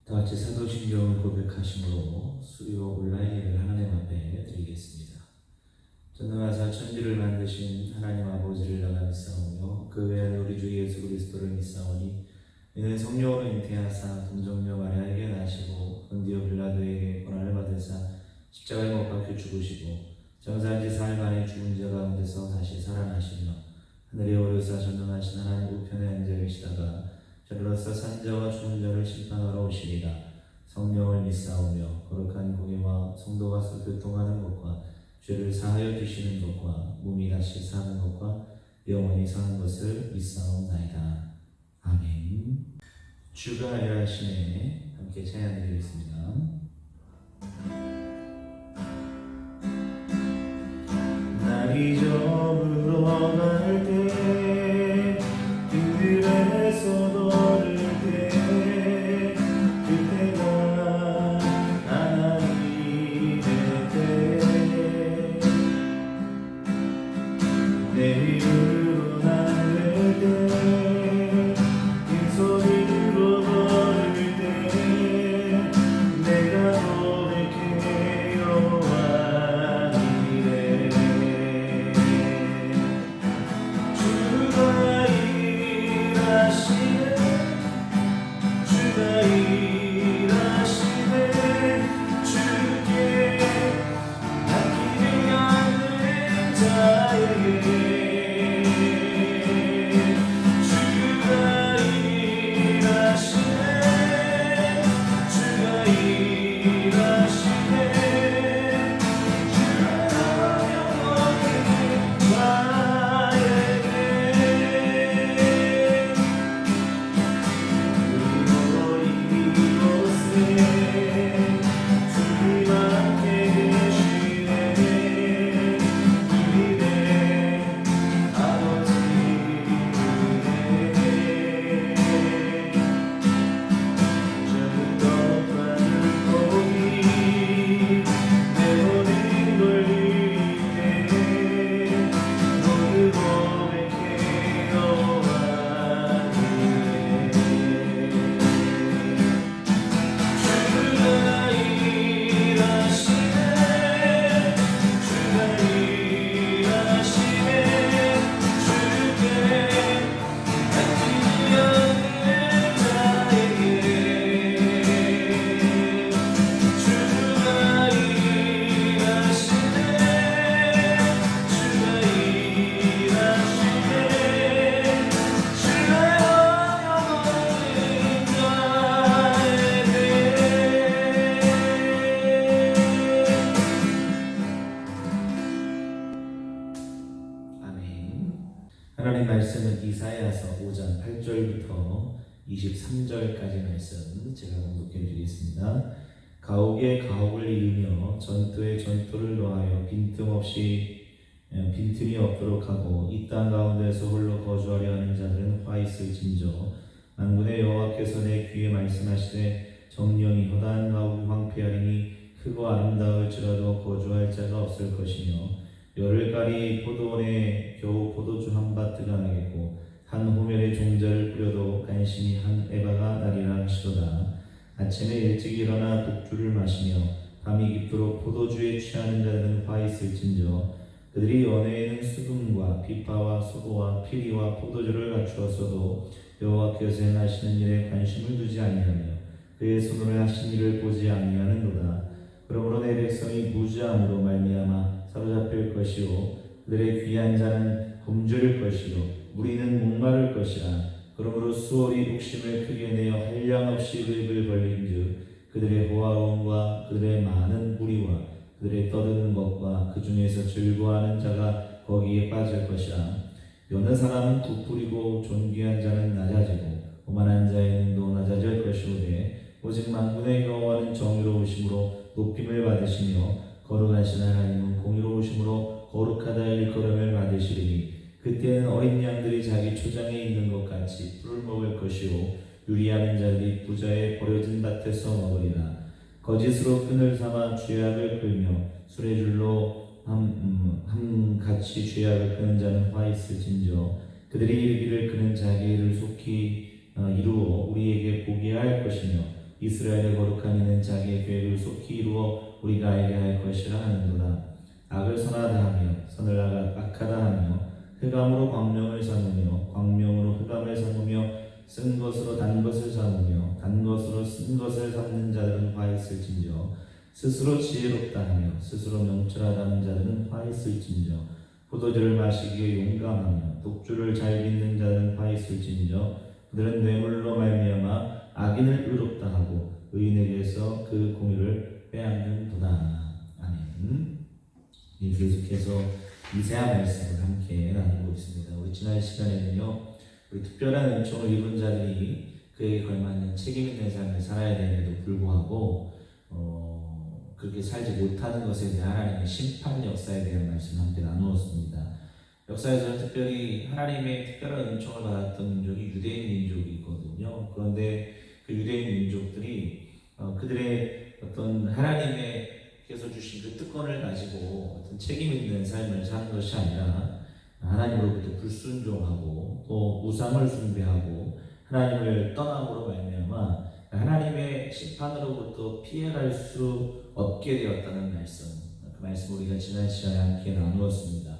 다 같이 사도신경을 고백하심으로 수요 온라인 예배를 하나님 앞에 드리겠습니다. 전능하사 천지를 만드신 하나님 아버지를 나가 믿사오며 그 외에 우리 주 예수 그리스도를 믿사오니 이는 성령으로 잉태하사 동정녀 마리아에게 나시고 본디오 빌라도에게 고난을 받으사 십자가에 못 박혀 죽으시고 장사한 지 사흘 만에 죽은 자 가운데서 다시 살아나시며 하늘에 오르사 전능하신 하나님 우편에 앉아 계시다가 저로서 산자와 죽은 자를 심판하러 오시리라. 성령을 믿사오며 거룩한 공예와 성도가 교통하는 것과 죄를 사하여 주시는 것과 몸이 다시 사는 것과 영원히 사는 것을 믿사옵나이다. 아멘. 주가 일하시네. 함께 찬양드리겠습니다. 날이 저물어 갈 때 그들에서 너를 때 그때가 하나님의 때 내 이름으로 나를 때 빈소리로 걸을 때 내가 고백해 여호와 이래 주가 일하시네 주가 일하시네 주께 맡기지 않는 자에게 하나님 말씀은 이사야서 5장 8절부터 23절까지 말씀 제가 공독해 드리겠습니다. 가옥에 가옥을 이으며 전투에 전투를 더하여 빈틈이 없도록 하고 이 땅 가운데서 홀로 거주하려 하는 자들은 화 있을진저 만군의 여호와께서 내 귀에 말씀하시되 정령이 허다한 가옥이 황폐하리니 크고 아름다울지라도 거주할 자가 없을 것이며 열흘까지 포도원에 겨우 포도주 한 바트가 나겠고 한 호멜에 종자를 뿌려도 간신히 한 에바가 나리라 하시도다. 아침에 일찍 일어나 독주를 마시며 밤이 깊도록 포도주에 취하는 자들은 화 있을진저 그들이 연회에는 수금과 비파와 소고와 피리와 포도주를 갖추었어도 여호와께서 행하시는 일에 관심을 두지 아니하며 그의 손으로 하신 일을 보지 아니하는도다. 그러므로 내 백성이 무지함으로 말미암아 사로잡힐 것이요 그들의 귀한 자는 굶주릴 것이요 무리는 목마를 것이라. 그러므로 수월이 욕심을 크게 내어 한량없이 그 입을 벌린즉 그들의 호화로움과 그들의 많은 무리와 그들의 떠드는 것과 그 중에서 즐거워하는 자가 거기에 빠질 것이라. 여느 사람은 부풀이고 존귀한 자는 낮아지고 오만한 자의 눈도 낮아질 것이오되 오직 만군의 여호와는 정의로우심으로 높임을 받으시며 거룩하신 하나님은 공의로우심으로 거룩하다 일컬음을 받으시리니 그때는 어린 양들이 자기 초장에 있는 것 같이 풀을 먹을 것이요 유리하는 자들이 부자의 버려진 밭에서 먹으리라. 거짓으로 끈을 삼아 죄악을 끌며 수레줄로 함같이 죄악을 끄는 자는 화 있을진저 그들이 이르기를 그는 자기 일을 속히 이루어 우리에게 보게 할 것이며 이스라엘의 거룩한 이는 자기의 계획을 속히 이루어 우리가 알게 할 것이라 하는도다. 악을 선하다 하며 선을 악하다 하며 흑암으로 광명을 삼으며 광명으로 흑암을 삼으며 쓴 것으로 단 것을 삼으며 단 것으로 쓴 것을 삼는 자들은 화 있을진저 스스로 지혜롭다 하며 스스로 명철하다는 자들은 화 있을진저 포도주를 마시기에 용감하며 독주를 잘 빚는 자들은 화 있을진저 그들은 뇌물로 말미암아 악인을 의롭다 하고 의인에게서 그 공의를 빼앗는도다. 아멘. 계속해서 이사야 말씀을 함께 나누고 있습니다. 우리 지난 시간에는요, 우리 특별한 은총을 입은 자들이 그에게 걸맞는 책임 있는 삶을 살아야 되는데도 불구하고 그렇게 살지 못하는 것에 대한 하나님의 심판 역사에 대한 말씀을 함께 나누었습니다. 역사에서는 특별히 하나님의 특별한 은총을 받았던 민족이 유대인 민족이거든요. 그런데 그 유대인 민족들이 그들의 어떤 하나님께서 주신 그 특권을 가지고 어떤 책임 있는 삶을 사는 것이 아니라 하나님으로부터 불순종하고 또 우상을 숭배하고 하나님을 떠남으로 말미암아 하나님의 심판으로부터 피해갈 수 없게 되었다는 말씀, 그 말씀 우리가 지난 시간에 함께 나누었습니다.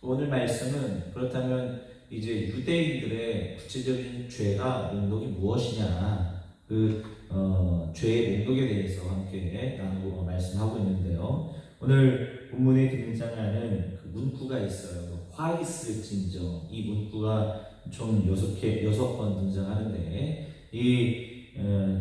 오늘 말씀은 그렇다면 이제 유대인들의 구체적인 죄가 목록이 무엇이냐, 그 죄의 목록에 대해서 함께 나누고 말씀하고 있는데요. 오늘 본문에 등장하는 그 문구가 있어요. 화 있을진저, 이 문구가 총 6번 등장하는데 이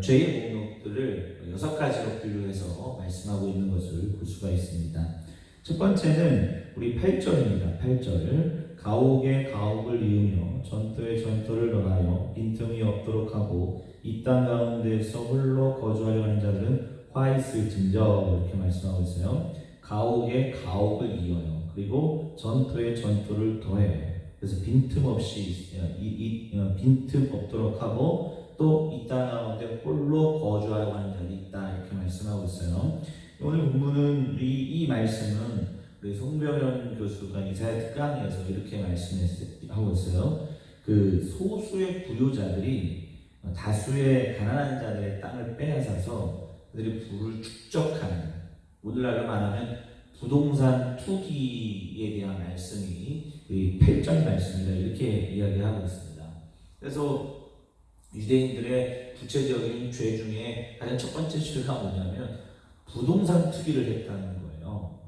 죄의 목록들을 6가지로 분류해서 말씀하고 있는 것을 볼 수가 있습니다. 첫 번째는 우리 8절입니다. 8절 가옥에 가옥을 이으며 전토에 전토를 더하여 빈틈이 없도록 하고 이 땅 가운데서 홀로 거주하려 하는 자들은 화 있을진저, 이렇게 말씀하고 있어요. 가옥에 가옥을 이어요. 그리고 전토에 전토를 더해요. 그래서 빈틈 없이 빈틈 없도록 하고 또 이 땅 가운데 홀로 거주하려고 하는 자들이 있다, 이렇게 말씀하고 있어요. 오늘 본문은 이 말씀은 우리 송병현 교수가 이사야 특강에서 이렇게 말씀하고 있어요. 그 소수의 부유자들이 다수의 가난한 자들의 땅을 빼앗아서 그들이 부를 축적하는, 오늘날로 말하면 부동산 투기에 대한 말씀이 우리 8절 말씀이다, 이렇게 이야기하고 있습니다. 그래서 유대인들의 구체적인 죄 중에 가장 첫 번째 죄가 뭐냐면 부동산 투기를 했다는 거예요.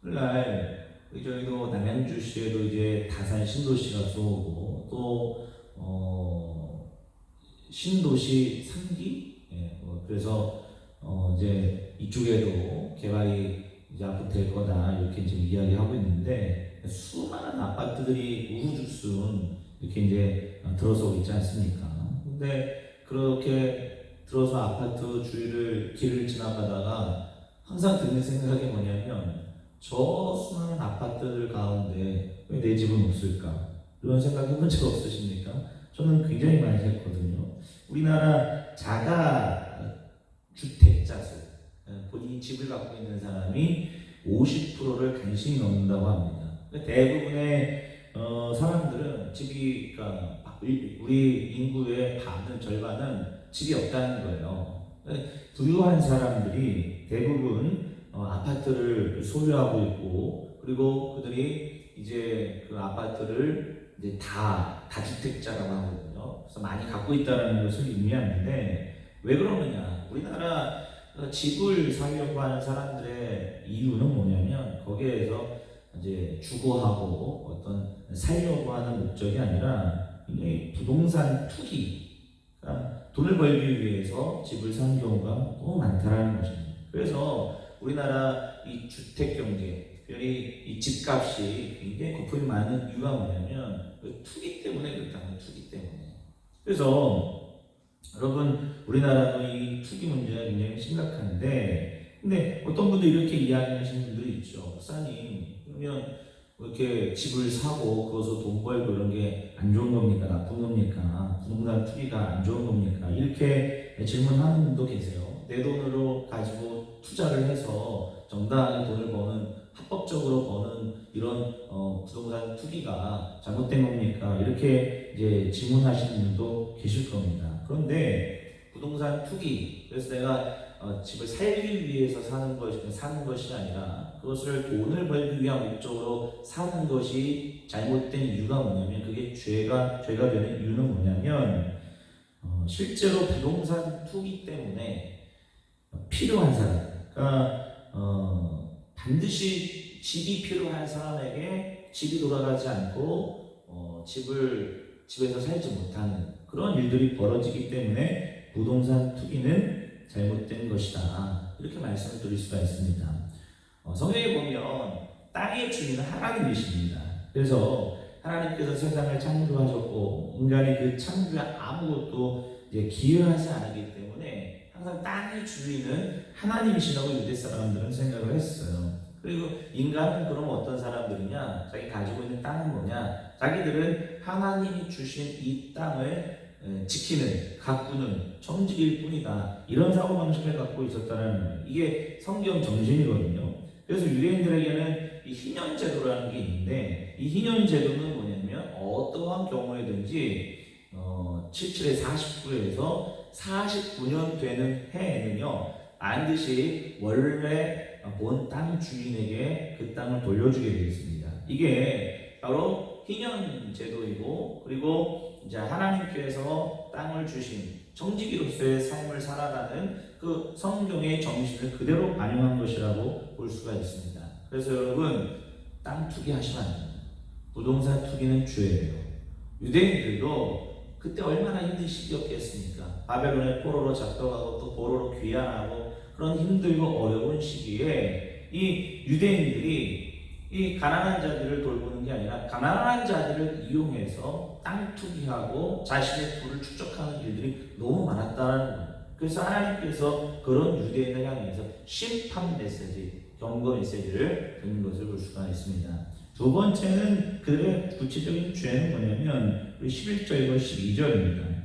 오늘날 저희도 남양주시에도 이제 다산 신도시가 들어오고 또 신도시 3기, 그래서 이제 이쪽에도 개발이 이제 앞으로 될 거다, 이렇게 지금 이야기하고 있는데 수많은 아파트들이 우후죽순 이렇게 이제 들어서고 있지 않습니까? 근데 그렇게 들어서 아파트 주위를 길을 지나가다가 항상 드는 생각이 뭐냐면 저 수많은 아파트들 가운데 왜 내 집은 없을까? 이런 생각 해본 적 없으십니까? 저는 굉장히 많이 했거든요. 우리나라 자가 주택자 수, 본인이 집을 갖고 있는 사람이 50%를 간신히 넘는다고 합니다. 대부분의 사람들은 집이, 그러니까 우리 인구의 절반은 집이 없다는 거예요. 부유한 사람들이 대부분 아파트를 소유하고 있고, 그리고 그들이 이제 그 아파트를 이제 다주택자라고 하거든요. 그래서 많이 갖고 있다는 것을 의미하는데, 왜 그러느냐? 우리나라 집을 사려고 하는 사람들의 이유는 뭐냐면 거기에서 이제 주거하고 어떤 살려고 하는 목적이 아니라 부동산 투기, 그러니까 돈을 벌기 위해서 집을 사는 경우가 너무 많다라는 것입니다. 그래서 우리나라 이 주택 경제, 특별히 이 집값이 굉장히 거품이 많은 이유가 뭐냐면 그 투기 때문에 그렇다는, 투기 때문에. 그래서 여러분, 우리나라도 이 투기 문제가 굉장히 심각한데, 근데 어떤 분들 이렇게 이야기하시는 분들이 있죠. 목사님, 그러면 이렇게 집을 사고 그것으로 돈 벌고 이런 게 안 좋은 겁니까? 나쁜 겁니까? 부동산 투기가 안 좋은 겁니까? 이렇게 질문하는 분도 계세요. 내 돈으로 가지고 투자를 해서 정당하게 돈을 버는, 합법적으로 버는 이런 부동산 투기가 잘못된 겁니까? 이렇게 이제 질문하시는 분도 계실 겁니다. 그런데 부동산 투기. 그래서 내가 집을 살기 위해서 사는 것이 아니라 그것을 돈을 벌기 위한 목적으로 사는 것이 잘못된 이유가 뭐냐면, 그게 죄가 되는 이유는 뭐냐면, 실제로 부동산 투기 때문에 필요한 사람, 그러니까 반드시 집이 필요한 사람에게 집이 돌아가지 않고 집에서 살지 못하는 그런 일들이 벌어지기 때문에 부동산 투기는 잘못된 것이다, 이렇게 말씀을 드릴 수가 있습니다. 성경에 보면 땅의 주인은 하나님이십니다. 그래서 하나님께서 세상을 창조하셨고 인간이 그 창조에 아무것도 기여하지 않기 때문에 항상 땅의 주인은 하나님이시라고 유대 사람들은 생각을 했어요. 그리고 인간은 그럼 어떤 사람들이냐? 자기 가지고 있는 땅은 뭐냐? 자기들은 하나님이 주신 이 땅을 지키는, 가꾸는 청지기일 뿐이다, 이런 사고방식을 갖고 있었다는 거예요. 이게 성경 정신이거든요. 그래서 유대인들에게는 이 희년제도라는 게 있는데, 이 희년제도는 뭐냐면 어떠한 경우에든지 77에 49에서 49년 되는 해에는요, 반드시 원래 본 땅 주인에게 그 땅을 돌려주게 되어 있습니다. 이게 바로 희년 제도이고, 그리고 이제 하나님께서 땅을 주신 정직이로서의 삶을 살아가는 그 성경의 정신을 그대로 반영한 것이라고 볼 수가 있습니다. 그래서 여러분, 땅 투기 하시면 안 됩니다. 부동산 투기는 죄예요. 유대인들도 그때 얼마나 힘든 시기였겠습니까? 바벨론의 포로로 잡혀가고 또 포로로 귀환하고 그런 힘들고 어려운 시기에 이 유대인들이 이 가난한 자들을 돌보는 게 아니라 가난한 자들을 이용해서 땅 투기하고 자신의 부를 축적하는 일들이 너무 많았다는 거예요. 그래서 하나님께서 그런 유대인을 향해서 심판 메시지, 경고 메시지를 드는 것을 볼 수가 있습니다. 두 번째는 그들의 구체적인 죄는 뭐냐면 우리 11절과 12절입니다.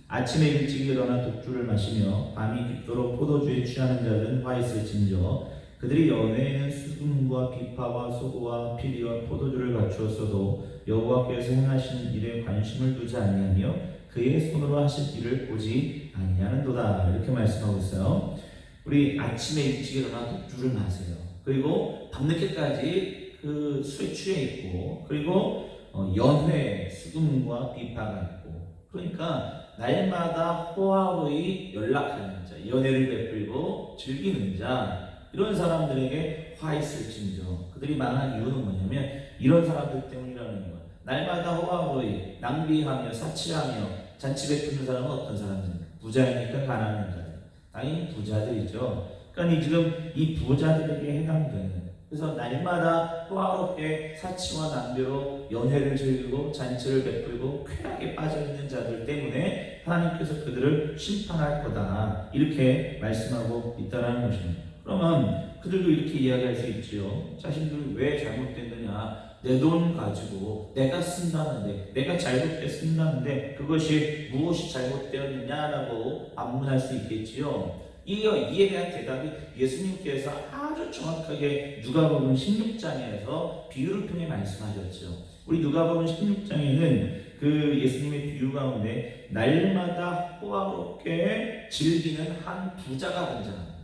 아침에 일찍 일어나 독주를 마시며 밤이 깊도록 포도주에 취하는 자들은 화 있을진저 그들이 연회에는 수금과 비파와 소고와 피리와 포도주를 갖추었어도 여호와께서 행하시는 일에 관심을 두지 아니하며 그의 손으로 하실 일을 보지 아니하는도다, 이렇게 말씀하고 있어요. 우리 아침에 일찍 일어나 독주를 마세요. 그리고 밤늦게까지 그 술에 취해 있고, 그리고 연회, 수금과 비파가 있고, 그러니까 날마다 호화로이 연락하는 자, 연애를 베풀고 즐기는 자, 이런 사람들에게 화 있을진저. 그들이 망한 이유는 뭐냐면 이런 사람들 때문이라는 거예요. 날마다 호화로이 낭비하며 사치하며 잔치 베푸는 사람은 어떤 사람입니까? 부자이니까 가난한 자들, 당연히 부자들이죠. 그러니까 지금 이 부자들에게 해당되는, 그래서 날마다 호화롭게 사치와 낭비로 연회를 즐기고 잔치를 베풀고 쾌락에 빠져있는 자들 때문에 하나님께서 그들을 심판할 거다, 이렇게 말씀하고 있다는 것입니다. 그러면 그들도 이렇게 이야기할 수 있지요. 자신들 왜 잘못됐느냐, 내 돈 가지고 내가 쓴다는데, 내가 잘못돼 쓴다는데 그것이 무엇이 잘못되었느냐라고 반문할 수 있겠지요. 이에 대한 대답이 예수님께서 아주 정확하게 누가복음 16장에서 비유를 통해 말씀하셨죠. 우리 누가복음 16장에는 그 예수님의 비유 가운데 날마다 호화롭게 즐기는 한 부자가 등장합니다.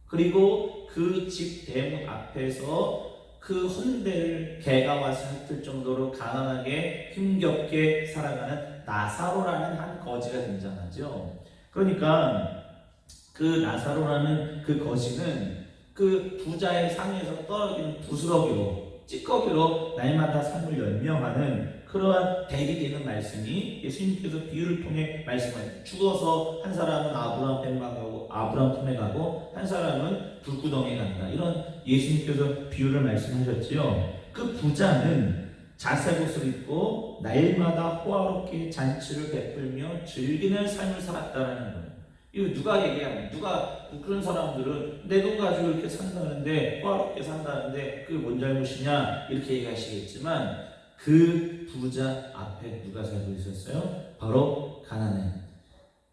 그리고 그 집 대문 앞에서 그 헌대를 개가 와서 핥을 정도로 가난하게 힘겹게 살아가는 나사로라는 한 거지가 등장하죠. 그러니까 그 나사로라는 그 거지는 그 부자의 상에서 떨어지는 부스러기로, 찌꺼기로 날마다 삶을 연명하는 그러한 대비되는 말씀이 예수님께서 비유를 통해 말씀하셨어요. 죽어서 한 사람은 아브라함 품에 가고 한 사람은 불구덩이에 간다, 이런 예수님께서 비유를 말씀하셨지요. 그 부자는 자색옷을 입고 날마다 호화롭게 잔치를 베풀며 즐기는 삶을 살았다는 거예요. 이거 누가 얘기하냐? 누가 그런 사람들은 내 돈 가지고 이렇게 산다는데, 호화롭게 산다는데 그게 뭔 잘못이냐, 이렇게 얘기하시겠지만 그 부자 앞에 누가 살고 있었어요? 바로 가난해,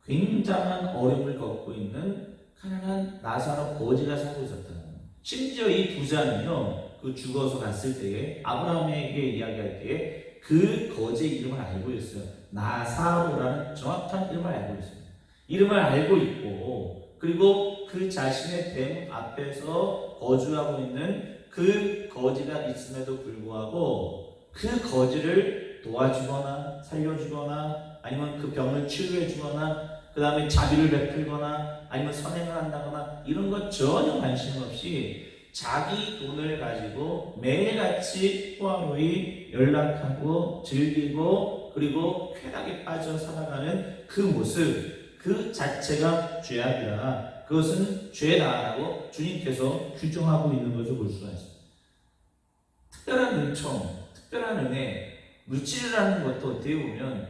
굉장한 어려움을 겪고 있는 가난한 나사로 거지가 살고 있었다는 거예요. 심지어 이 부자는요, 그 죽어서 갔을 때에 아브라함에게 이야기할 때에 그 거지의 이름을 알고 있어요. 나사로라는 정확한 이름을 알고 있습니다. 이름을 알고 있고 그리고 그 자신의 대문 앞에서 거주하고 있는 그 거지가 있음에도 불구하고 그 거지를 도와주거나 살려주거나 아니면 그 병을 치유해주거나 그 다음에 자비를 베풀거나 아니면 선행을 한다거나 이런 것 전혀 관심 없이 자기 돈을 가지고 매일같이 호화로이 연락하고 즐기고 그리고 쾌락에 빠져 살아가는 그 모습 그 자체가 죄악이다. 그것은 죄다라고 주님께서 규정하고 있는 것을 볼 수가 있습니다. 특별한 은총, 특별한 은혜, 물질이라는 것도 어떻게 보면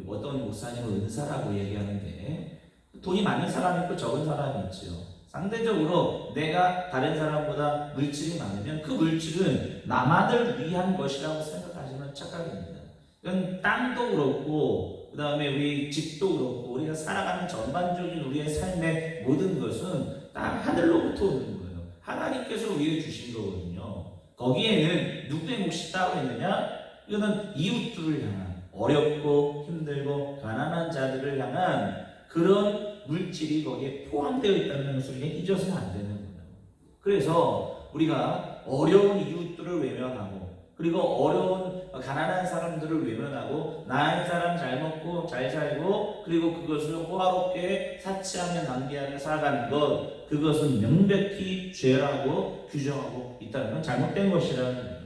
어떤 목사님은 은사라고 얘기하는데 돈이 많은 사람이 있고 적은 사람이 있죠. 상대적으로 내가 다른 사람보다 물질이 많으면 그 물질은 나만을 위한 것이라고 생각하시면 착각입니다. 그건 땅도 그렇고 그 다음에 우리 집도 그렇고 우리가 살아가는 전반적인 우리의 삶의 모든 것은 다 하늘로부터 오는 거예요. 하나님께서 우리에게 주신 거거든요. 거기에는 누구의 몫이 따로 있느냐? 이거는 이웃들을 향한 어렵고 힘들고 가난한 자들을 향한 그런 물질이 거기에 포함되어 있다는 것을 잊어서는 안 되는 거예요. 그래서 우리가 어려운 이웃들을 외면하고 그리고 어려운 가난한 사람들을 외면하고 나은 사람 잘 먹고 잘 살고 그리고 그것을 호화롭게 사치하며 낭비하며 살아가는 것 그것은 명백히 죄라고 규정하고 있다는 건 잘못된 것이라는 거예요.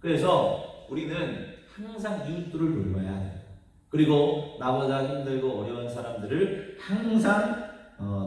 그래서 우리는 항상 이웃들을 돌봐야 돼요. 그리고 나보다 힘들고 어려운 사람들을 항상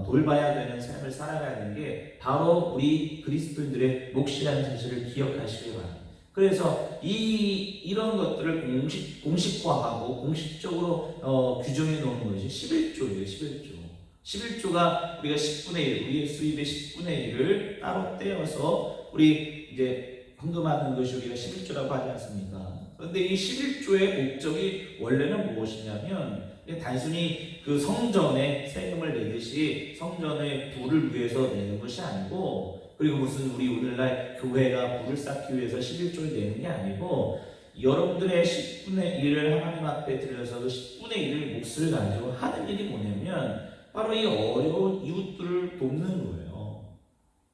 돌봐야 되는 삶을 살아가야 되는 게 바로 우리 그리스도인들의 몫이라는 사실을 기억하시기 바랍니다. 그래서 이런 것들을 공식화하고 공식적으로 규정해 놓은 것이 11조예요. 11조가 우리가 10분의 1, 우리의 수입의 10분의 1을 따로 떼어서 우리 이제 헌금하는 것이 우리가 11조라고 하지 않습니까? 그런데 이 11조의 목적이 원래는 무엇이냐면 단순히 그 성전에 세금을 내듯이 성전의 부를 위해서 내는 것이 아니고 그리고 무슨 우리 오늘날 교회가 부를 쌓기 위해서 11조를 내는 게 아니고 여러분들의 10분의 1을 하나님 앞에 들여서 10분의 1을 몫을 가지고 하는 일이 뭐냐면 바로 이 어려운 이웃들을 돕는 거예요.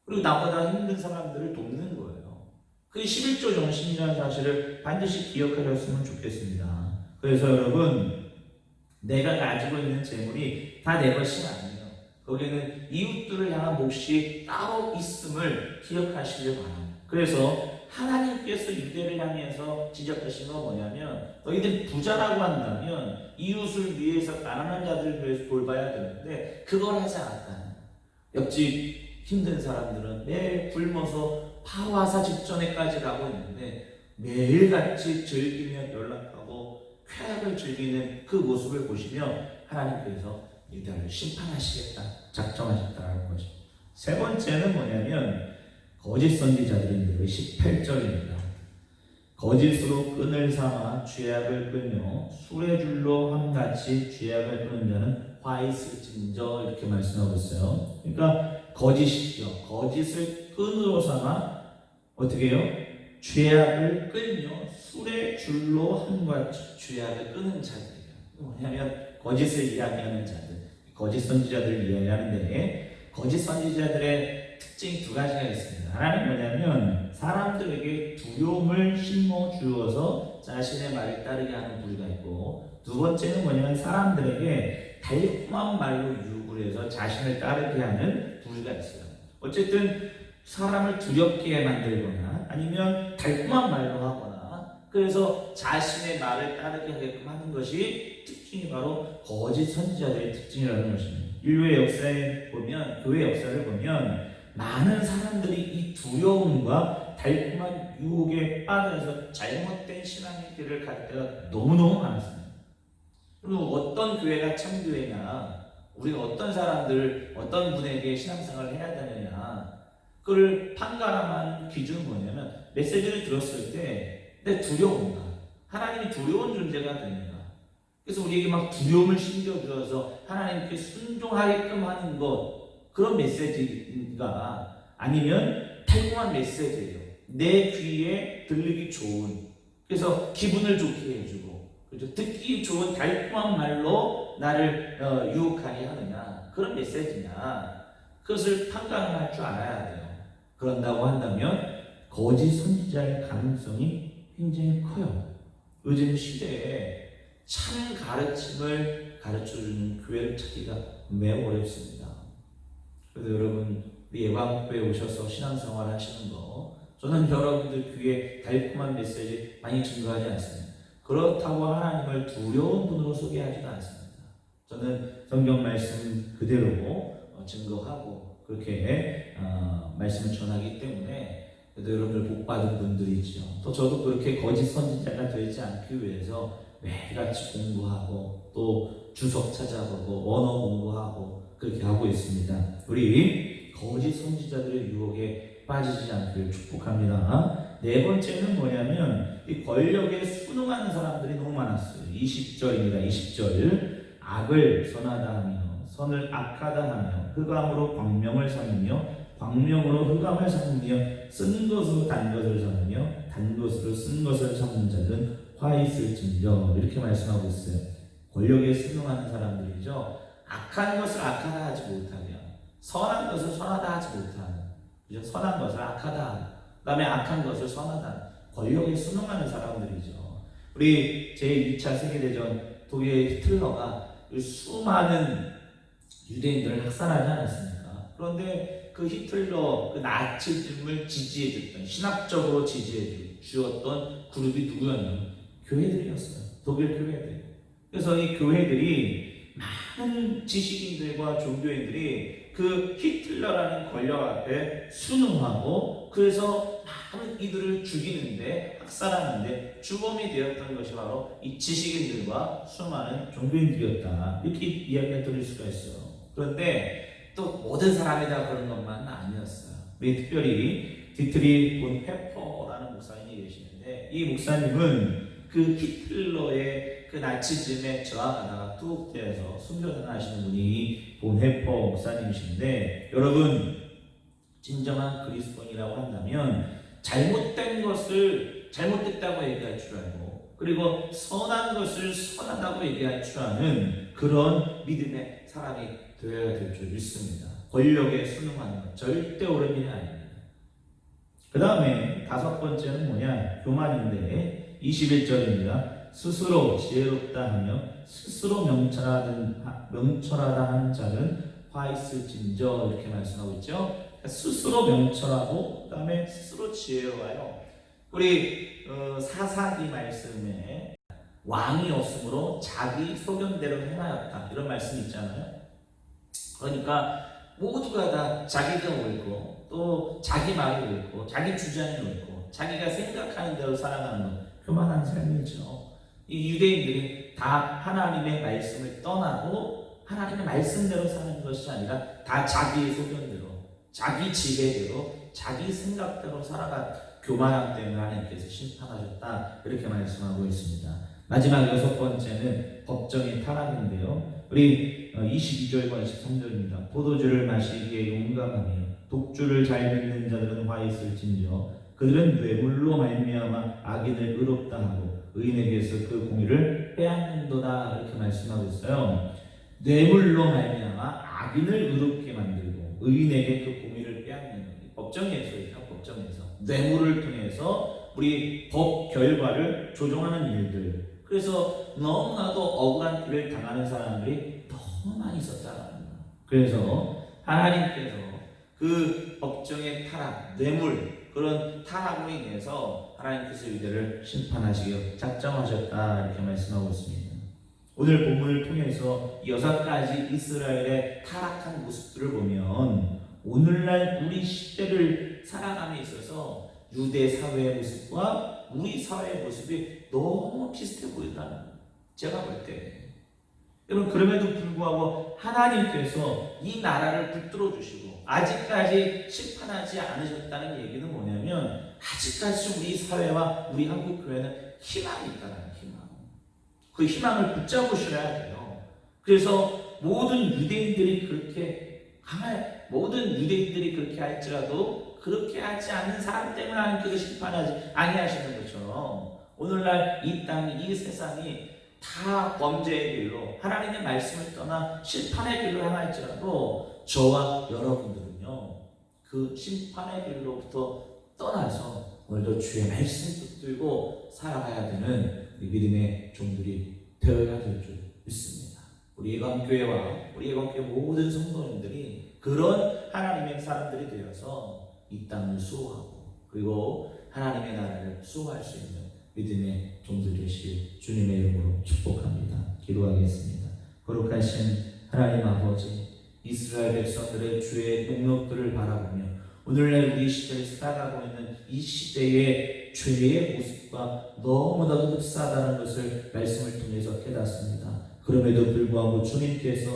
그리고 나보다 힘든 사람들을 돕는 거예요. 그 11조 정신이라는 사실을 반드시 기억하셨으면 좋겠습니다. 그래서 여러분 내가 가지고 있는 재물이 다 내 것이 아니에요. 거기에는 이웃들을 향한 몫이 따로 있음을 기억하시길 바랍니다. 그래서 하나님께서 유대를 향해서 지적하신 건 뭐냐면 너희들 부자라고 한다면 이웃을 위해서 가난한 자들을 위해서 돌봐야 되는데 그걸 하지 않았다. 옆집 힘든 사람들은 매일 굶어서 파화사 직전에까지 가고 있는데 매일같이 즐기며 연락하고 쾌락을 즐기는 그 모습을 보시며 하나님께서 이들을 심판하시겠다 작정하셨다는 것입니다. 세 번째는 뭐냐면 거짓 선지자들인데 18절입니다. 거짓으로 끈을 삼아 죄악을 끌며 수레줄로 함같이 죄악을 끄는 자는 화 있을진저 이렇게 말씀하고 있어요. 그러니까 거짓이죠. 거짓을 끈으로 삼아 어떻게 해요? 죄악을 끌며 수레줄로 함같이 죄악을 끄는 자들이에요. 뭐냐면 거짓을 이야기하는 자들, 거짓 선지자들을 이야기하는데 거짓 선지자들의 특징이 두 가지가 있습니다. 하나는 뭐냐면 사람들에게 두려움을 심어 주어서 자신의 말을 따르게 하는 부류가 있고 두 번째는 뭐냐면 사람들에게 달콤한 말로 유혹을 해서 자신을 따르게 하는 부류가 있어요. 어쨌든 사람을 두렵게 만들거나 아니면 달콤한 말로 하거나 그래서 자신의 말을 따르게 하게끔 하는 것이 특징이 바로 거짓 선지자들의 특징이라는 것입니다. 인류의 역사에 보면 교회 역사를 보면 많은 사람들이 이 두려움과 달콤한 유혹에 빠져서 잘못된 신앙의 길을 갈 때가 너무너무 많았습니다. 그리고 어떤 교회가 참교회냐 우리가 어떤 사람들 어떤 분에게 신앙생활을 해야 되느냐 그걸 판가름한 기준은 뭐냐면 메시지를 들었을 때 내 두려움인가 하나님이 두려운 존재가 되는가 그래서 우리에게 막 두려움을 심겨주어서 하나님께 순종하게끔 하는 것 그런 메시지인가 아니면 달콤한 메시지예요. 내 귀에 들리기 좋은 그래서 기분을 좋게 해주고 그렇죠? 듣기 좋은 달콤한 말로 나를 유혹하게 하느냐 그런 메시지냐, 그것을 판단할 줄 알아야 돼요. 그런다고 한다면 거짓 선지자의 가능성이 굉장히 커요. 요즘 시대에 참 가르침을 가르쳐주는 교회를 찾기가 매우 어렵습니다. 그래서 여러분, 우리 예방교회에 오셔서 신앙생활 하시는 거, 저는 여러분들 귀에 달콤한 메시지 많이 증거하지 않습니다. 그렇다고 하나님을 두려운 분으로 소개하지도 않습니다. 저는 성경 말씀 그대로 증거하고 그렇게 말씀을 전하기 때문에, 그래도 여러분들 복받은 분들이죠. 또 저도 그렇게 거짓 선지자가 되지 않기 위해서 매일같이 공부하고 또 주석 찾아보고 언어 공부하고 그렇게 하고 있습니다. 우리 거짓 선지자들의 유혹에 빠지지 않기를 축복합니다. 네 번째는 뭐냐면 이 권력에 순응하는 사람들이 너무 많았어요. 20절입니다. 20절. 악을 선하다 하며 선을 악하다 하며 흑암으로 광명을 삼으며 광명으로 흑암을 삼으며 쓴 것으로 단 것을 삼으며 단 것으로 쓴 것을 삼는 자는 화 있을진저, 이렇게 말씀하고 있어요. 권력에 순응하는 사람들이죠. 악한 것을 악하다 하지 못하며 선한 것을 선하다 하지 못하는, 그죠? 선한 것을 악하다, 그 다음에 악한 것을 선하다, 권력에 순응하는 사람들이죠. 우리 제2차 세계대전 독일의 히틀러가 수많은 유대인들을 학살하지 않았습니까? 그런데 그 히틀러, 그 나치즘을 지지해줬던, 신학적으로 지지해주었던 그룹이 누구였냐면 교회들이었어요. 독일 교회들. 그래서 이 교회들이, 많은 지식인들과 종교인들이 그 히틀러라는 권력 앞에 순응하고, 그래서 많은 이들을 죽이는데, 학살하는데 주범이 되었던 것이 바로 이 지식인들과 수많은 종교인들이었다, 이렇게 이야기가 들을 수가 있어요. 그런데 또 모든 사람이 다 그런 것만은 아니었어요. 우리 특별히 디트리 본 페퍼라는 목사님이 계시는데, 이 목사님은 그 히틀러의 그 나치즘에 저항하다가 뚝 떼어서 순교하시는 분이 본 페퍼 목사님이신데, 여러분, 진정한 그리스도인이라고 한다면 잘못된 것을 잘못됐다고 얘기할 줄 알고, 그리고 선한 것을 선하다고 얘기할 줄 아는 그런 믿음의 사람이 되어야 될 줄 믿습니다. 권력에 순응하는 것 절대 옳은 일이 아닙니다. 그 다음에 다섯 번째는 뭐냐? 교만인데 21절입니다. 스스로 지혜롭다 하며 스스로 명철하다 하는 자는 화 있을진저, 이렇게 말씀하고 있죠. 스스로 명철하고 그 다음에 스스로 지혜로워요. 우리 사사기 말씀에 왕이 없으므로 자기 소견대로 행하였다, 이런 말씀이 있잖아요. 그러니까 모두가 다 자기가 옳고 또 자기 말이 옳고 자기 주장이 옳고 자기가 생각하는 대로 살아가는 것, 교만한 삶이죠. 이 유대인들이 다 하나님의 말씀을 떠나고 하나님의 말씀대로 사는 것이 아니라 다 자기의 소견대로, 자기 지혜대로, 자기 생각대로 살아간 교만함 때문에 하나님께서 심판하셨다, 이렇게 말씀하고 있습니다. 마지막 여섯 번째는 법정의 타락인데요. 우리 22절과 23절입니다. 포도주를 마시기에 용감하며 독주를 잘 믿는 자들은 화 있을진저 그들은 뇌물로 말미암아 악인을 의롭다 하고 의인에게서 그 공의를 빼앗는도다, 이렇게 말씀하고 있어요. 뇌물로 말미암아 악인을 의롭게 만들고 의인에게 그 공의를 빼앗는 것, 법정에서죠. 법정에서 뇌물을 통해서 우리 법 결과를 조정하는 일들, 그래서 너무나도 억울한 일을 당하는 사람들이 너무 많이 있었다는 거예요. 그래서 하나님께서 그 법정의 타락, 뇌물, 그런 타락으로 인해서 하나님께서 이들을 심판하시기로 작정하셨다, 이렇게 말씀하고 있습니다. 오늘 본문을 통해서 6가지 이스라엘의 타락한 모습들을 보면 오늘날 우리 시대를 살아감에 있어서 유대 사회의 모습과 우리 사회의 모습이 너무 비슷해 보인다는 거예요. 제가 볼 때. 여러분, 그럼에도 불구하고 하나님께서 이 나라를 붙들어 주시고 아직까지 심판하지 않으셨다는 얘기는 뭐냐면, 아직까지 우리 사회와 우리 한국 교회는 희망이 있다는 희망. 그 희망을 붙잡으셔야 돼요. 그래서 모든 유대인들이 그렇게 할지라도 그렇게 하지 않는 사람 때문에 하나님께서 심판하지 아니하시는 것처럼, 오늘날 이 땅, 이 세상이 다 범죄의 길로 하나님의 말씀을 떠나 심판의 길로 향할지라도 저와 여러분들은요 그 심판의 길로부터 떠나서 오늘도 주의 말씀 붙들고 살아가야 되는 우리 믿음의 종들이 되어야 될 줄 믿습니다. 우리 예감교회와 우리 예감교회 모든 성도님들이 그런 하나님의 사람들이 되어서 이 땅을 수호하고 그리고 하나님의 나라를 수호할 수 있는 믿음의 종들 되실 주님의 이름으로 축복합니다. 기도하겠습니다. 거룩하신 하나님 아버지, 이스라엘 백성들의 주의 능력들을 바라보며 오늘날 우리 시대를 살아가고 있는 이 시대의 죄의 모습과 너무나도 흡사하다는 것을 말씀을 통해서 깨닫습니다. 그럼에도 불구하고 주님께서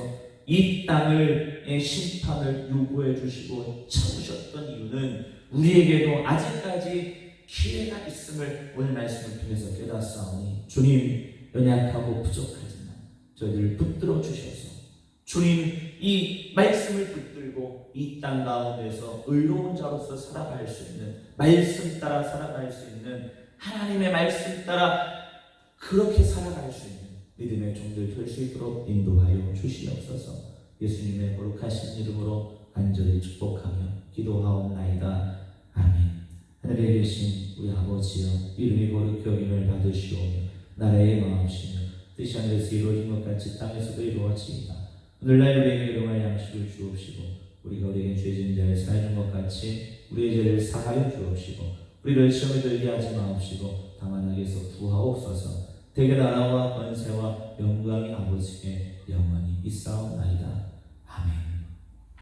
이 땅의 심판을 요구해 주시고 참으셨던 이유는 우리에게도 아직까지 기회가 있음을 오늘 말씀을 통해서 깨닫사오니 주님 연약하고 부족하지만 저희를 붙들어 주셔서 주님 이 말씀을 붙들고 이 땅 가운데서 의로운 자로서 살아갈 수 있는 말씀 따라 살아갈 수 있는 하나님의 말씀 따라 그렇게 살아갈 수 있는 믿음의 종들 될 수 있도록 인도하여 주시옵소서. 예수님의 거룩하신 이름으로 간절히 축복하며 기도하옵나이다. 아멘. 하늘에 계신 우리 아버지여 이름이 거룩히 여김을 받으시오며 나라의 마음이시며 뜻이 하늘에서 이루어진 것 같이 땅에서도 이루어지이다. 오늘날 우리에게 일용할 양식을 주옵시고 우리가 우리에게 죄진 자를 사하는 것 같이 우리의 죄를 사하여 주옵시고 우리를 시험에 들게 하지 마옵시고 다만 악에서 구하옵소서. 대개 나라와 권세와 영광이 아버지께 영원히 있사옵나이다. 아멘.